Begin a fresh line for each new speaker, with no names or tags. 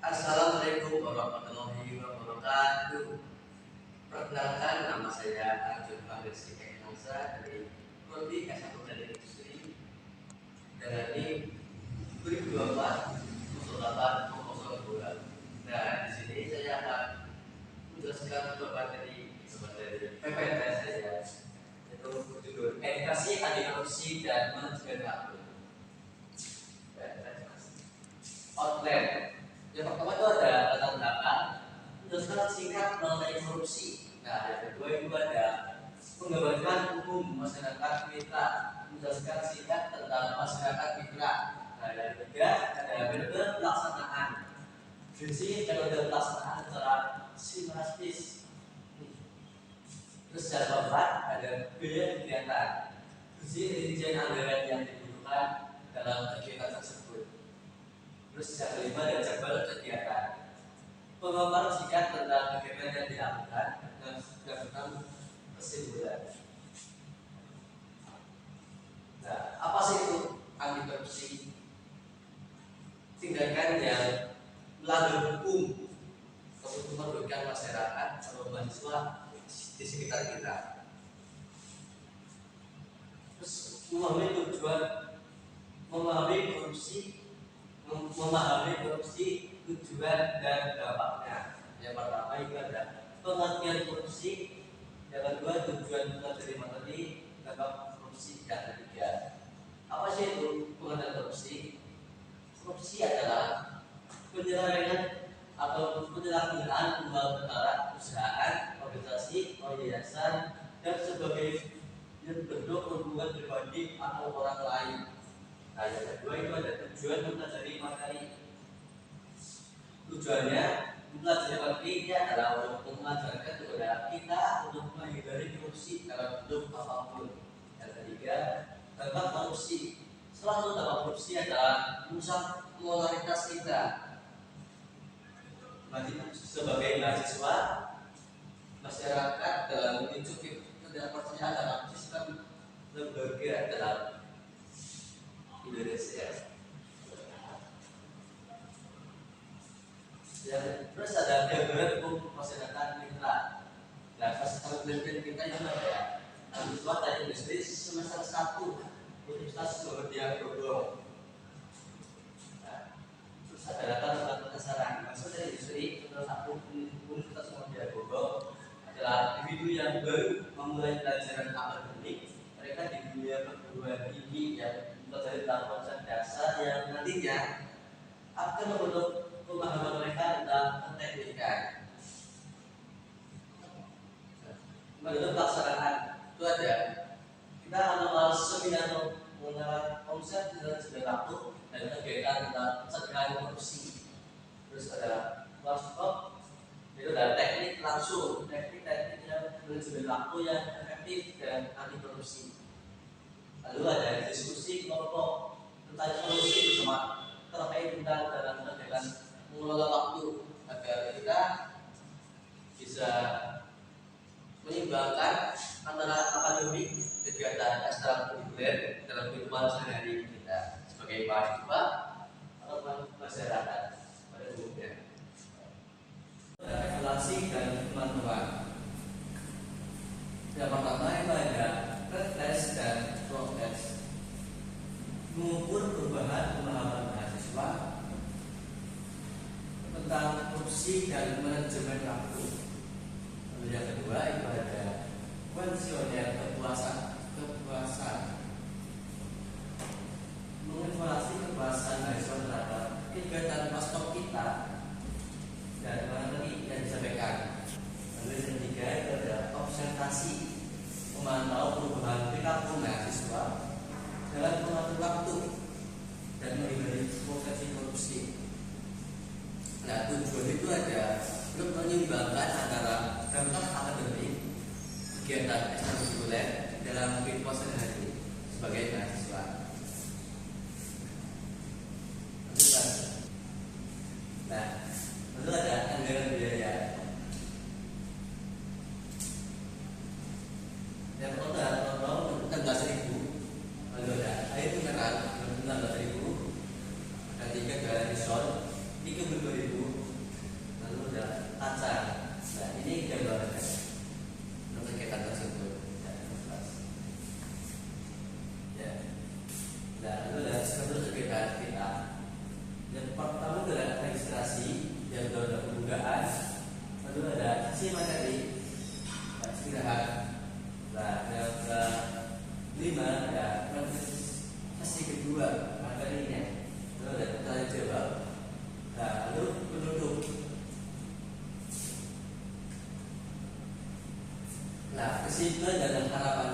Assalamualaikum warahmatullahi wabarakatuh. Perkenalkan, nama saya Arjun Rizky Nasa dari Prodi S1 dari Industri dan ini 2024-08-02. Nah, di sini saya akan menjelaskan materi PPT saya, yaitu berjudul Edukasi Anti Korupsi dan Manajemen Waktu. Outline. Yang pertama itu ada latar belakang, menjelaskan singkat mengenai korupsi. Nah, yang kedua itu ada penggambaran umum masyarakat mitra, menjelaskan singkat tentang masyarakat mitra. Nah, yang ketiga ada metode pelaksanaan, prinsip metode pelaksanaan secara sistematis. Terus yang keempat ada biaya kegiatan, prinsip rincian anggaran yang dibutuhkan dalam kegiatan tersebut. Terus yang kelima ada jadwal kegiatan, pemaparan singkat tentang kegiatan yang dilakukan dan tentang kesimpulan. Nah, apa sih itu anti korupsi? Tindakan yang melanggar hukum untuk merugikan masyarakat atau mahasiswa di sekitar kita. Terus memahami tujuan dan dampaknya. Yang pertama itu ada pengertian korupsi, yang kedua tujuan dari materi, dampak korupsi, yang ketiga apa sih itu pengertian korupsi? Korupsi adalah penyelewengan atau penyalahgunaan uang negara, perusahaan, organisasi, yayasan dan sebagai bentuk hubungan pribadi atau orang lain. Nah, yang kedua itu ada tujuan mempelajari materi. Tujuannya mempelajari materi ini adalah untuk mengajarkan kepada kita untuk menghindari korupsi dalam bentuk apapun. Yang ketiga, dampak korupsi. Salah satu dampak korupsi adalah merusak moralitas kita sebagai mahasiswa, masyarakat dalam memicu ketidakpercayaan dalam sistem lembaga dalam Indonesia. Terus ada gambaran hukum masyarakat mitra. Nah, fasilitas penelitian kita itu ada mahasiswa dari industri semester 1 Universitas Muhammadiyah Bogor. Terus ada latar belakang mahasiswa dari industri semester 1 Universitas Muhammadiyah Bogor adalah individu yang baru memulai pelajaran akademik. Mereka di dunia perguruan tinggi yang dari konsep dasar yang nantinya akan membentuk pemahaman mereka tentang keteknikan. Menurut pelaksanaan itu ada kita akan melakukan seminar mengenai konsep manajemen waktu dan kegiatan tentang pencegahan korupsi. Terus ada workshop, itu ada teknik langsung, teknik yang manajemen waktu yang efektif dan anti korupsi. Lalu ada diskusi kelompok tentang solusi bersama terkait tentang dalam kegiatan mengelola waktu agar kita bisa menyeimbangkan antara akademik kegiatan ekstrakurikuler dalam kehidupan sehari-hari kita sebagai mahasiswa atau masyarakat pada umumnya. Evaluasi dan teman-teman. Yang pertama itu ada pretest dan protest, mengukur perubahan pemahaman mahasiswa tentang korupsi dan manajemen waktu. Lalu yang kedua itu ada kuesioner kepuasan, mengevaluasi kepuasan mahasiswa terhadap kegiatan pastok kita dan materi yang disampaikan. Lalu yang ketiga itu ada observasi, memantau perubahan perilaku mahasiswa dalam mengatur waktu dan menghindari potensi korupsi. Nah, tujuan itu ada untuk menyeimbangkan antara dampak akademik, kegiatan ekstrakurikuler dalam kehidupan sehari-hari sebagai mahasiswa. Nah, lalu ada anggaran biaya. Yang pertama 16.000, lalu ada air mineral 16.000, ada 3 galon 32.000, kesimpulan dalam harapan